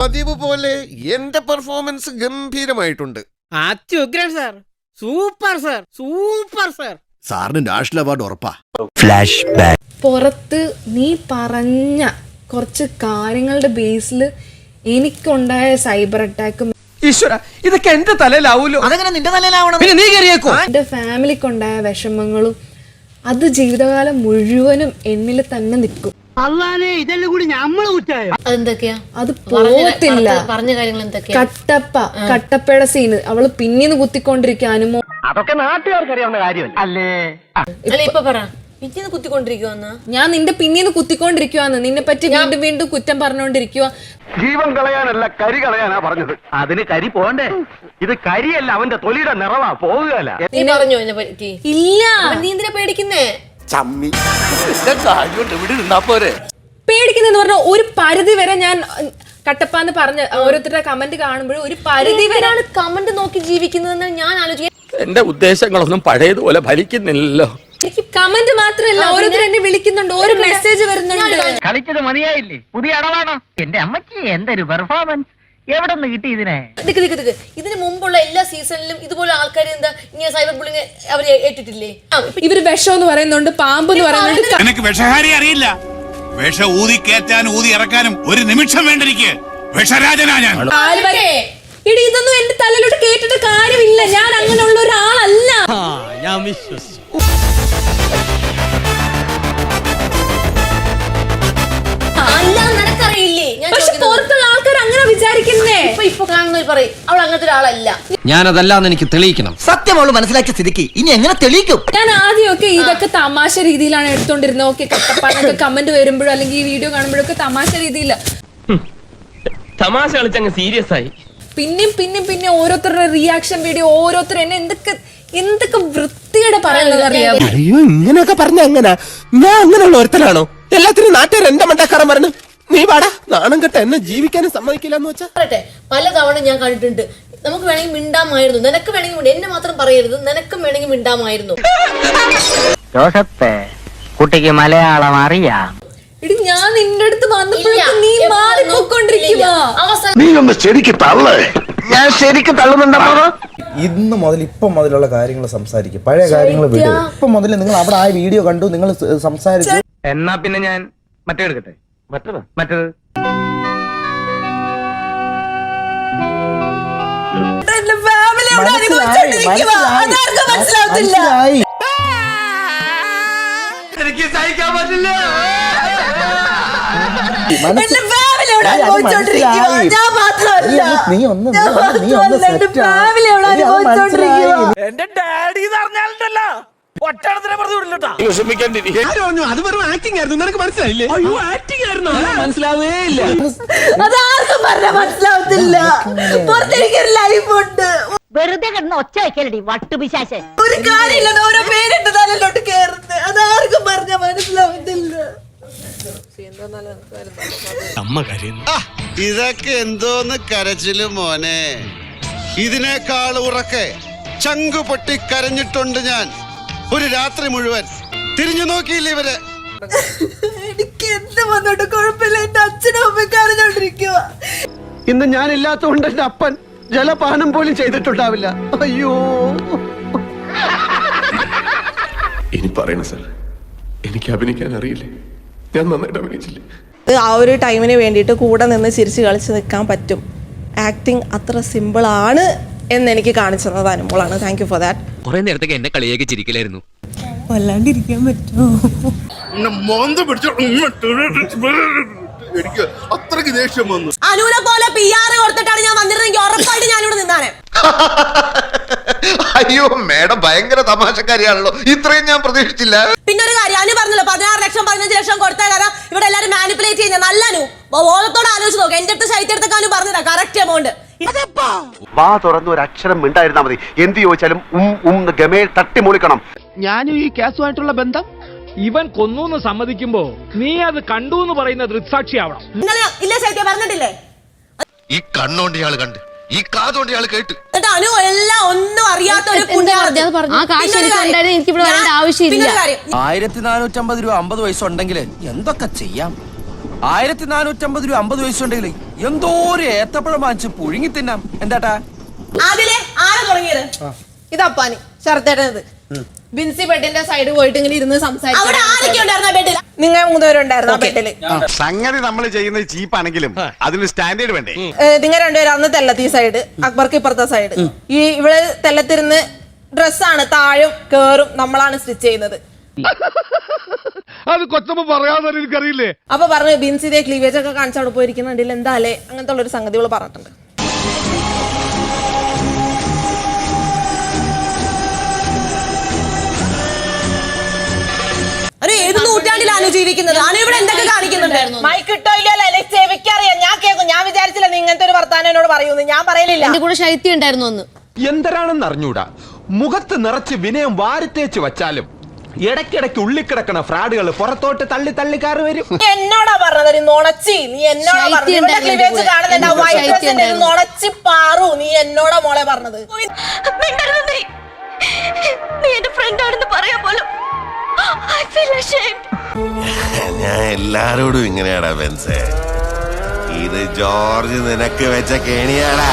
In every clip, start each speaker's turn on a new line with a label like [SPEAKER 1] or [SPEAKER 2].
[SPEAKER 1] പതിവ് പോലെ എന്റെ പെർഫോമൻസ് ഗംഭീരമായിട്ടുണ്ട്.
[SPEAKER 2] അത്യുഗ്രൻ sir, super sir, super sir.
[SPEAKER 3] സാറിന് നാഷണൽ അവാർഡ് ഉറപ്പാ.
[SPEAKER 4] Flashback.
[SPEAKER 5] പുറത്ത് നീ പറഞ്ഞ കുറച്ച് കാര്യങ്ങളുടെ ബേസിൽ എനിക്കുണ്ടായ സൈബർ അറ്റാക്കും
[SPEAKER 2] ഈശ്വര, ഇതൊക്കെ എന്റെ തലയിലാവൂലോ.
[SPEAKER 4] അതെങ്ങനെ നിന്റെ തലയിലാവണം?
[SPEAKER 2] പിന്നെ നീ കയറിയേക്കോ.
[SPEAKER 5] എന്റെ ഫാമിലിക്കുണ്ടായ വിഷമങ്ങളും അത് ജീവിതകാലം മുഴുവനും എന്നിൽ തന്നെ നിൽക്കും. അത് പോകത്തില്ല. കട്ടപ്പയുടെ സീന് അവള് പിന്നീന്ന് കുത്തിക്കൊണ്ടിരിക്കുക. അനുമോ
[SPEAKER 2] അതൊക്കെ നാട്ടുകാർക്ക് അറിയാവുന്ന കാര്യമല്ല അല്ലേ?
[SPEAKER 5] ഞാൻ നിന്റെ പിന്നീന്ന് കുത്തിക്കൊണ്ടിരിക്കുവാന്ന്, നിന്നെ പറ്റി വീണ്ടും വീണ്ടും കുറ്റം പറഞ്ഞോണ്ടിരിക്കുക.
[SPEAKER 6] ജീവൻ കളയാനല്ല കരി കളയാനാ പറഞ്ഞത്. അതിന് കരി പോണ്ടേ? ഇത് കരിയല്ല, അവന്റെ തൊലിയുടെ നിറവാ. പോകുകയല്ല.
[SPEAKER 5] ഇല്ല,
[SPEAKER 7] പേടിക്കുന്നേ
[SPEAKER 5] പേടിക്കുന്നെന്ന് പറഞ്ഞ ഒരു പരിധി വരെ ഞാൻ കട്ടപ്പാന്ന് പറഞ്ഞ ഓരോരുത്തരുടെ കമന്റ് കാണുമ്പോഴും ഒരു പരിധി വരെയാണ്
[SPEAKER 7] കമന്റ് നോക്കി ജീവിക്കുന്നതെന്ന് ഞാൻ ആലോചിക്കാം.
[SPEAKER 6] എന്റെ ഉദ്ദേശങ്ങളൊന്നും പഴയതുപോലെ ഫലിക്കുന്നില്ലല്ലോ.
[SPEAKER 5] എനിക്ക് കമന്റ് മാത്രമല്ല, ഓരോരുത്തർ എന്നെ വിളിക്കുന്നുണ്ട്, ഓരോ മെസ്സേജ് വരുന്നുണ്ട്.
[SPEAKER 2] കളിച്ചത് മതിയായില്ലേ? പുതിയ അടവാണോ? എന്റെ അമ്മയ്ക്ക് എന്തൊരു പെർഫോമൻസ്, എവിടെ നിന്ന് കിട്ടി ഇതിനെ?
[SPEAKER 7] ഇതിന് മുമ്പുള്ള എല്ലാ സീസണിലും ഇതുപോലെ ആൾക്കാർ എന്താ ഇങ്ങനെ സൈബർ ബുള്ളിങ് അവർ ഏറ്റിട്ടില്ലേ?
[SPEAKER 5] ഇവര് വിഷം എന്ന് പറയുന്നുണ്ട്, പാമ്പ് എന്ന് പറയുന്നുണ്ട്.
[SPEAKER 8] എനിക്ക് വിഷഹാരി അറിയില്ല. വിഷ ഊതി കയറ്റാനും ഊതി ഇറക്കാനും ഒരു നിമിഷം വേണ്ടിരിക്കെ വിഷരാജനാ ഞാൻ.
[SPEAKER 5] ഇടി, ഇതൊന്നും എന്റെ തലയിലോട്ട് കേട്ടിട്ട് കാര്യമില്ല. ഞാൻ അങ്ങനെയുള്ള ഒരാളല്ല.
[SPEAKER 2] ഞാൻ വിശ്വസിച്ചു.
[SPEAKER 5] പക്ഷെ പുറത്തുള്ള ആൾക്കാർ അങ്ങനെ വിചാരിക്കുന്നേ.
[SPEAKER 7] ഇപ്പൊ കാണുന്നവർ പറയും അവൾ അങ്ങനത്തെ ഒരാളല്ല.
[SPEAKER 4] ഞാനതല്ലാന്ന് എനിക്ക് തെളിയിക്കണം. സത്യം അവള് മനസ്സിലാക്കിയ സ്ഥിതിക്ക് ഇനി എങ്ങനെ തെളിയിക്കും?
[SPEAKER 5] ഞാൻ ആദ്യമൊക്കെ ഇതൊക്കെ തമാശ രീതിയിലാണ് എടുത്തോണ്ടിരുന്നത്. ഓക്കെ, കട്ടപ്പാനൊക്കെ കമന്റ് വരുമ്പോഴും അല്ലെങ്കിൽ ഈ വീഡിയോ കാണുമ്പോഴൊക്കെ തമാശ രീതിയില്ല.
[SPEAKER 6] തമാശ കളിച്ചങ്ങ് സീരിയസ് ആയി.
[SPEAKER 5] പിന്നെ ഓരോരുത്തരുടെ റിയാക്ഷൻ വീഡിയോ, ഓരോരുത്തർ എന്നെ എന്തൊക്കെ വൃത്തിയുടെ പറയുന്നത് അറിയാം.
[SPEAKER 3] അയ്യോ, ഇങ്ങനെയൊക്കെ പറഞ്ഞ എങ്ങനെ? ഞാൻ അങ്ങനെയുള്ള ഒരുത്തനാണോ? എല്ലാത്തിനും നാട്ടുകാർ എന്റെ മണ്ടക്കാരൻ പറഞ്ഞു നീ പാടാ നാണം കെട്ട എന്നെ ജീവിക്കാനും സമ്മതിക്കില്ല എന്ന് വെച്ചാ.
[SPEAKER 7] പലതവണ ഞാൻ കണ്ടിട്ടുണ്ട്. നമുക്ക് വേണമെങ്കിൽ മിണ്ടാമായിരുന്നു, നിനക്ക് വേണമെങ്കിൽ എന്നെ മാത്രം പറയരുത്, നിനക്കും വേണമെങ്കിൽ മിണ്ടാമായിരുന്നു.
[SPEAKER 2] ജോസപ്പേ, കുട്ടിക്ക് മലയാളം അറിയാം.
[SPEAKER 5] എടി, ഞാൻ നിന്റെ അടുത്ത് വന്നപ്പോഴേക്കും നീ മാറിപ്പോയിക്കൊണ്ടിരിക്കുക.
[SPEAKER 6] നീ ഒന്ന് ശരിക്ക് തള്ളേ. ഞാൻ ശരിക്ക് തള്ളുന്നുണ്ടോ?
[SPEAKER 9] ഇന്ന് മുതൽ ഇപ്പം മുതലുള്ള കാര്യങ്ങൾ സംസാരിക്കും, പഴയ കാര്യങ്ങൾ വിടുക. ഇപ്പം മുതൽ നിങ്ങൾ അവിടെ ആ വീഡിയോ കണ്ടു, നിങ്ങൾ സംസാരിച്ചു.
[SPEAKER 6] എന്നാ പിന്നെ ഞാൻ മറ്റേ എടുക്കട്ടെ. മറ്റേത്
[SPEAKER 9] മനസ്സിലായി.
[SPEAKER 6] എനിക്ക് സഹിക്കാൻ പറ്റില്ല.
[SPEAKER 9] നീ ഒന്ന്
[SPEAKER 2] എന്റെ ഡാഡി പറഞ്ഞാലുണ്ടല്ലോ ഒറ്റടത്തിനെ പറഞ്ഞു വിടില്ലട്ടാ.
[SPEAKER 3] അത് വെറും ആക്ടിംഗ് ആയിരുന്നു, നിനക്ക് മനസ്സിലായില്ലേ?
[SPEAKER 2] അയ്യോ, ആക്ടിംഗ് ആയിരുന്നു, മനസ്സിലാവേ ഇല്ല.
[SPEAKER 7] അതാർക്കും പറഞ്ഞാൽ മനസ്സിലാവത്തില്ല. പുറത്തെനിക്കൊരു ലൈഫ് ഉണ്ട്.
[SPEAKER 10] വെറുതെ കിടന്ന് ഒച്ച വയ്ക്കലടി വട്ടുപിശാശൻ.
[SPEAKER 7] ഒരു കാര്യമില്ല, ഓരോ പേരിട്ട് തലയിലോട്ട് കേറുന്നത്. അതാർക്കും പറഞ്ഞാൽ മനസ്സിലാവത്തില്ല.
[SPEAKER 1] ഇതൊക്കെ എന്തോന്ന് കരച്ചില് മോനെ. ഇതിനേക്കാൾ ഉറക്കെ ചങ്കു പൊട്ടി കരഞ്ഞിട്ടുണ്ട് ഞാൻ. ഒരു രാത്രി മുഴുവൻ തിരിഞ്ഞു നോക്കിയില്ല ഇവര്.
[SPEAKER 7] എനിക്ക് എന്ത് വന്നോട്ട് കുഴപ്പമില്ല. എന്റെ അച്ഛനും അമ്മയും കരഞ്ഞോണ്ടിരിക്കുക.
[SPEAKER 6] ഇന്ന് ഞാനില്ലാത്തതുകൊണ്ട് എന്റെ അപ്പൻ ജലപാനം പോലും ചെയ്തിട്ടുണ്ടാവില്ല. അയ്യോ,
[SPEAKER 8] ഇനി പറയണ സാർ, എനിക്ക് അഭിനയിക്കാൻ അറിയില്ലേ? ഞാൻ നന്നായിട്ട് അഭിനയിച്ചില്ലേ?
[SPEAKER 11] ആ ഒരു ടൈമിന് വേണ്ടിയിട്ട് കൂടെ നിന്ന് ചിരിച്ച് കളിച്ച് നിൽക്കാൻ പറ്റും. ആക്ടിങ് അത്ര സിമ്പിളാണ് എന്നെനിക്ക് കാണിച്ചു തന്നത് അനുമോളാണ്. Thank you for that.
[SPEAKER 4] കുറെ നേരത്തേക്ക് എന്നെ കളിയാക്കി ചിരിക്കലായിരുന്നു.
[SPEAKER 11] വല്ലാണ്ടിരിക്കാൻ പറ്റുമോ?
[SPEAKER 1] എനിക്ക് അത്രയ്ക്ക് ദേഷ്യം വന്നു.
[SPEAKER 7] അനുവിനെ പോലെ PR കൊടുത്തിട്ടാണ് ഞാൻ വന്നിരുന്നെങ്കിൽ ഉറപ്പായിട്ട് ഞാനിവിടെ നിന്നാണ്.
[SPEAKER 1] അയ്യോ മേഡം ഭയങ്കര തമാശക്കാരിയാണല്ലോ, ഇത്രയും ഞാൻ പ്രതീക്ഷിച്ചില്ല.
[SPEAKER 7] പിന്നെ ഒരു കാര്യം, അനു പറഞ്ഞല്ലോ 16 ലക്ഷം 15 ലക്ഷം കൊടുത്ത കാരണം ഇവിടെ എല്ലാരും മാനിപ്പുലേറ്റ് ചെയ്യുന്ന. നല്ല അനു ബോധത്തോടെ ആലോചിച്ച് നോക്ക്. എന്റെ അടുത്ത് ശൈത്യടുത്തൊക്കെ അനു പറഞ്ഞതാ കറക്റ്റ് എമൗണ്ട്.
[SPEAKER 6] വാ തുറന്ന് ഒരു അക്ഷരം മിണ്ടായിരുന്നാ മതി. എന്ത് ചോദിച്ചാലും ഗമേ തട്ടി മൂളിക്കണം.
[SPEAKER 2] ഞാനും ഈ കേസുമായിട്ടുള്ള ബന്ധം ഇവൻ കൊന്നു സമ്മതിക്കുമ്പോ നീ അത് കണ്ടു എന്ന് പറയുന്ന ദൃക്സാക്ഷിയാവണം.
[SPEAKER 7] ഇല്ല ശൈത്യ പറഞ്ഞിട്ടില്ലേ?
[SPEAKER 1] ഈ കണ്ണോണ്ട് ഇയാള് കണ്ട്, ഈ കാതോണ്ട് ഇയാള് കേട്ട്.
[SPEAKER 7] അനു എല്ലാം ഒന്നും അറിയാത്ത ഒരു
[SPEAKER 10] ആ കാശ് എനിക്ക് ഇവിടെ വരേണ്ട ആവശ്യമില്ല.
[SPEAKER 4] 1450 രൂപ 50 പൈസ ഉണ്ടെങ്കിൽ എന്തൊക്കെ ചെയ്യാം. 1450 രൂപ 50 പൈസ ഉണ്ടെങ്കിൽ എന്തോ ഒരു ഏത്തപ്പഴം വാങ്ങിച്ച് പുഴുങ്ങി തിന്നാം. എന്താട്ടാ
[SPEAKER 7] അതിലെ ആരാ തുടങ്ങിയത്?
[SPEAKER 11] ഇത് അപ്പാനി ശരത്തേട്ടത് ബിൻസി ബെഡിന്റെ സൈഡ് പോയിട്ട് ഇങ്ങനെ ഇരുന്ന്
[SPEAKER 7] അവിടെ ആരൊക്കെ ഉണ്ടായിരുന്ന ബെഡിൽ?
[SPEAKER 11] നിങ്ങൾ 3 പേരുണ്ടായിരുന്നു ആ ബെഡില്.
[SPEAKER 1] സംഗതി നമ്മൾ ചെയ്യുന്നത് ചീപ്പാണെങ്കിലും അതിന് സ്റ്റാൻഡേർഡ് വേണ്ടേ?
[SPEAKER 11] നിങ്ങൾ 2 പേരും അന്ന് തെല്ലത്തി സൈഡ്, അക്ബർക്ക് ഇപ്പുറത്തെ സൈഡ്. ഇവിടെ തെല്ലത്തിരുന്ന് ഡ്രസ്സാണ് താഴും കേറും നമ്മളാണ് സ്റ്റിച്ച് ചെയ്യുന്നത്.
[SPEAKER 2] അത് കൊച്ചമ്മ പറയാതെ എനിക്കറിയില്ലേ.
[SPEAKER 11] അപ്പൊ പറഞ്ഞു ബിൻസിന്റെ ക്ലീവേജ് ഒക്കെ കാണിച്ച് അവിടെ പോയിരിക്കുന്നുണ്ടില്ല എന്താ അല്ലേ അങ്ങനത്തെ ഉള്ളൊരു സംഗതികൾ പറഞ്ഞിട്ടുണ്ട്.
[SPEAKER 7] ഏത് നൂറ്റാണ്ടിലാണ് ജീവിക്കുന്നത്? അനു ഇവിടെ എന്തൊക്കെ കാണിക്കുന്നുണ്ടായിരുന്നു?
[SPEAKER 11] മൈക്ക് ഇട്ടോ ഇല്ലല്ലോ, എനിക്ക് ചെവിക്കറിയാം, ഞാൻ കേൾക്കും. ഞാൻ വിചാരിച്ചില്ല നീ ഇങ്ങനത്തെ ഒരു വർത്താനം എന്നോട് പറയൂന്ന്. ഞാൻ പറയലില്ല.
[SPEAKER 10] എന്റെ കൂടെ ശൈത്യം ഉണ്ടായിരുന്നു ഒന്ന്.
[SPEAKER 3] എന്തരാണെന്ന് അറിഞ്ഞൂടാ, മുഖത്ത് നിറച്ച് വിനയം വാരിത്തേച്ച് വച്ചാലും ഇടയ്ക്കിടയ്ക്ക് ഉള്ളിക്കിടക്കണ ഫ്രാഡുകൾ പുറത്തോട്ട് തള്ളി തള്ളിക്കാറ് വരും.
[SPEAKER 11] നീ എന്നോടാ പറഞ്ഞത് നീ നുണച്ചി, നീ എന്നോടാ പറഞ്ഞത്. ഇവിടെ ക്ലീവേജ് കാണുന്നുണ്ട്, വൈറ്റ് ഡ്രസ്സിന്റെ നുണച്ചി പാറു, നീ എന്നോടാ മോളെ പറഞ്ഞത്.
[SPEAKER 10] നീ എന്റെ ഫ്രണ്ട് ആണെന്ന് പറയാൻ പോലും
[SPEAKER 3] ഞാൻ എല്ലാരോടും ഇങ്ങനെയാടാ ബെൻസേ, ഇത് ജോർജ് നിനക്ക് വെച്ച കേണിയാടാ.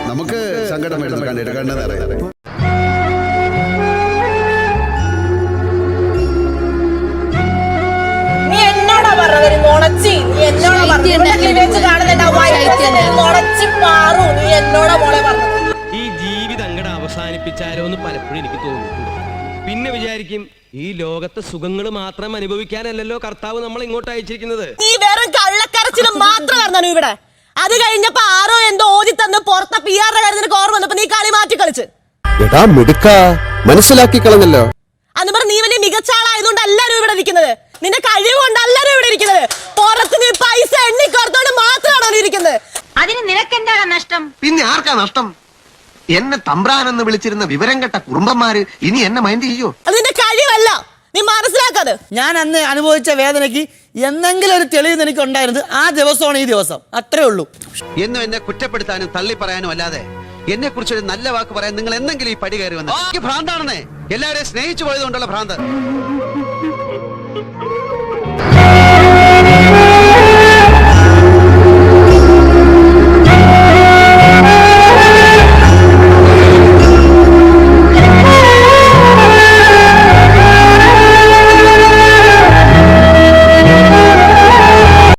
[SPEAKER 1] നമുക്ക് സങ്കടം വരുന്നു കണ്ടിട്ട് കണ്ടതറിയാം.
[SPEAKER 11] നീ എന്നോടാ പറഞ്ഞത് നീ നുണച്ചി, നീ എന്നോടാ പറഞ്ഞത്. ഇവിടെ ക്ലീവേജ് കാണുന്നുണ്ട്, വൈറ്റ് ഡ്രസ്സിന്റെ നുണച്ചി പാറു, നീ എന്നോടാ മോളെ പറഞ്ഞത്.
[SPEAKER 6] ഈ ജീവിതം അങ്ങടെ അവസാനിപ്പിച്ചാലോ എന്ന് പലപ്പോഴും എനിക്ക് തോന്നിയിട്ടുണ്ട്. പിന്നെ വിചാരിക്കും ഈ ലോകത്തെ സുഖങ്ങൾ മാത്രം അനുഭവിക്കാനല്ലല്ലോ കർത്താവ് നമ്മൾ ഇങ്ങോട്ട് അയച്ചിരിക്കുന്നത്.
[SPEAKER 7] നീ വെറും കള്ളക്കരച്ചിലും മാത്രമായിരുന്നു ഇവിടെ. അത് കഴിഞ്ഞപ്പോ ആരോ എന്തോ ഓതി തന്ന് പുറത്തെ PR കാര്യത്തിന് കോർ വന്നപ്പോ നീ കളി മാറ്റി കളിച്ച്.
[SPEAKER 3] എടാ മിടുക്ക, മനസ്സിലാക്കി കളഞ്ഞല്ലോ.
[SPEAKER 7] അന്ന് പറഞ്ഞ നീ വലിയ മികച്ച ആളായതുകൊണ്ട് എല്ലാരും ഇവിടെ ഇരിക്കുന്നത്. നിന്റെ കഴിവ് കൊണ്ട് എല്ലാരും ഇവിടെ ഇരിക്കുന്നത്. പുറത്ത് നീ പൈസ എണ്ണിക്കോർത്തോണ്ട് മാത്രമാണോ നീ ഇരിക്കുന്നത്?
[SPEAKER 10] അതിന് നിനക്കെന്താണ് നഷ്ടം?
[SPEAKER 4] പിന്നെ ആർക്കാ നഷ്ടം? എന്നെ തമ്പ്രാനെന്ന് വിളിച്ചിരുന്ന വിവരം കെട്ട കുറുമ്പന്മാര് ഇനി എന്നെ മൈൻഡ് ചെയ്യോ?
[SPEAKER 7] അത് നിന്റെ കഴിവല്ല, നീ മനസ്സിലാക്കാത്.
[SPEAKER 4] ഞാൻ അന്ന് അനുഭവിച്ച വേദനയ്ക്ക് എന്തെങ്കിലും ഒരു തെളിവ് എനിക്ക് ഉണ്ടായിരുന്നത് ആ ദിവസമാണ് ഈ ദിവസം, അത്രേ ഉള്ളൂ.
[SPEAKER 1] എന്നും എന്നെ കുറ്റപ്പെടുത്താനും തള്ളി പറയാനും അല്ലാതെ എന്നെ കുറിച്ച് ഒരു നല്ല വാക്ക് പറയാൻ നിങ്ങൾ എന്തെങ്കിലും ഈ പടി കയറി വന്നത് ഭ്രാന്താണെന്നേ. എല്ലാവരെയും സ്നേഹിച്ചു പോയതുകൊണ്ടുള്ള ഭ്രാന്ത്.